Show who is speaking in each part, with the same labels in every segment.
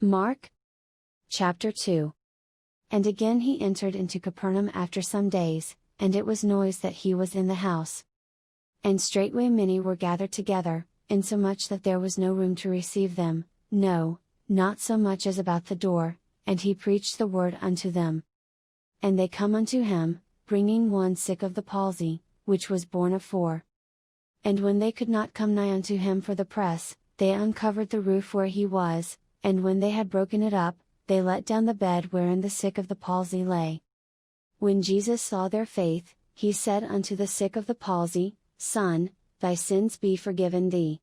Speaker 1: Mark chapter 2. And again he entered into Capernaum after some days, and it was noised that he was in the house. And straightway many were gathered together, insomuch that there was no room to receive them, no, not so much as about the door, and he preached the word unto them. And they come unto him, bringing one sick of the palsy, which was borne of 4. And when they could not come nigh unto him for the press, they uncovered the roof where he was, and when they had broken it up, they let down the bed wherein the sick of the palsy lay. When Jesus saw their faith, he said unto the sick of the palsy, Son, thy sins be forgiven thee.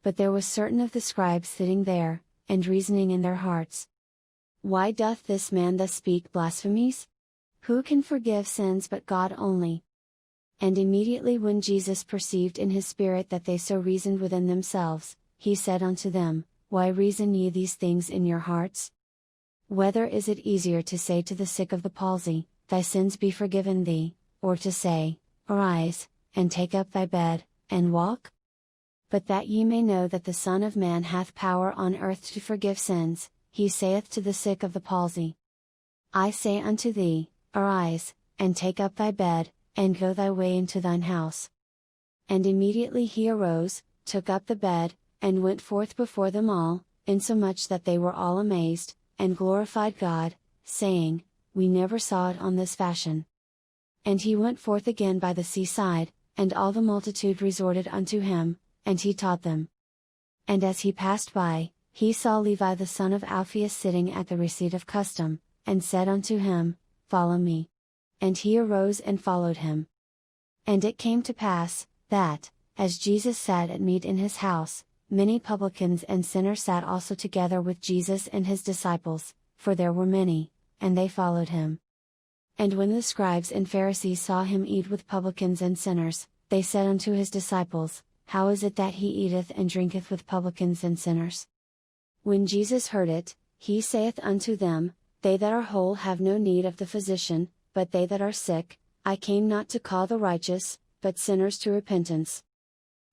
Speaker 1: But there was certain of the scribes sitting there, and reasoning in their hearts. Why doth this man thus speak blasphemies? Who can forgive sins but God only? And immediately when Jesus perceived in his spirit that they so reasoned within themselves, he said unto them, Why reason ye these things in your hearts? Whether is it easier to say to the sick of the palsy, Thy sins be forgiven thee, or to say, Arise, and take up thy bed, and walk? But that ye may know that the Son of Man hath power on earth to forgive sins, he saith to the sick of the palsy, I say unto thee, Arise, and take up thy bed, and go thy way into thine house. And immediately he arose, took up the bed, and went forth before them all, insomuch that they were all amazed, and glorified God, saying, We never saw it on this fashion. And he went forth again by the seaside, and all the multitude resorted unto him, and he taught them. And as he passed by, he saw Levi the son of Alphaeus sitting at the receipt of custom, and said unto him, Follow me. And he arose and followed him. And it came to pass, that, as Jesus sat at meat in his house, many publicans and sinners sat also together with Jesus and his disciples, for there were many, and they followed him. And when the scribes and Pharisees saw him eat with publicans and sinners, they said unto his disciples, How is it that he eateth and drinketh with publicans and sinners? When Jesus heard it, he saith unto them, They that are whole have no need of the physician, but they that are sick. I came not to call the righteous, but sinners to repentance.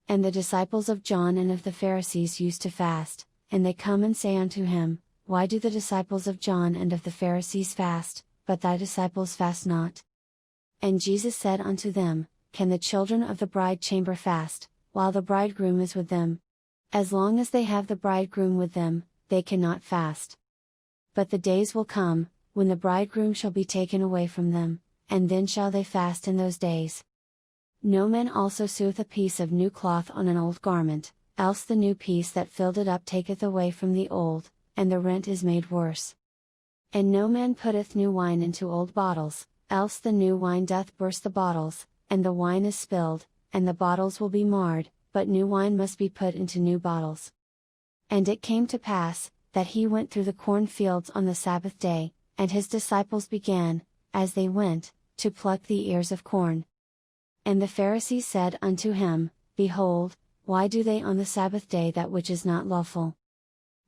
Speaker 1: And the disciples of John and of the Pharisees used to fast, and they come and say unto him, Why do the disciples of John and of the Pharisees fast, but thy disciples fast not? And Jesus said unto them, Can the children of the bride chamber fast, while the bridegroom is with them? As long as they have the bridegroom with them, they cannot fast. But the days will come, when the bridegroom shall be taken away from them, and then shall they fast in those days. No man also seweth a piece of new cloth on an old garment, else the new piece that filled it up taketh away from the old, and the rent is made worse. And no man putteth new wine into old bottles, else the new wine doth burst the bottles, and the wine is spilled, and the bottles will be marred, but new wine must be put into new bottles. And it came to pass, that he went through the corn fields on the Sabbath day, and his disciples began, as they went, to pluck the ears of corn. And the Pharisees said unto him, Behold, why do they on the Sabbath day that which is not lawful?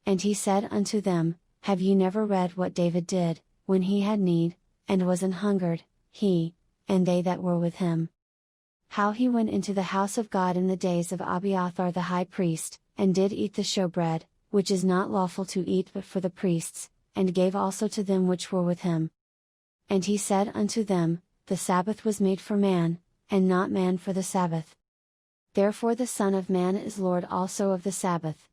Speaker 1: And he said unto them, Have ye never read what David did, when he had need, and was an hungered, he, and they that were with him? How he went into the house of God in the days of Abiathar the high priest, and did eat the showbread, which is not lawful to eat but for the priests, and gave also to them which were with him. And he said unto them, The Sabbath was made for man, and not man for the Sabbath. Therefore the Son of Man is Lord also of the Sabbath.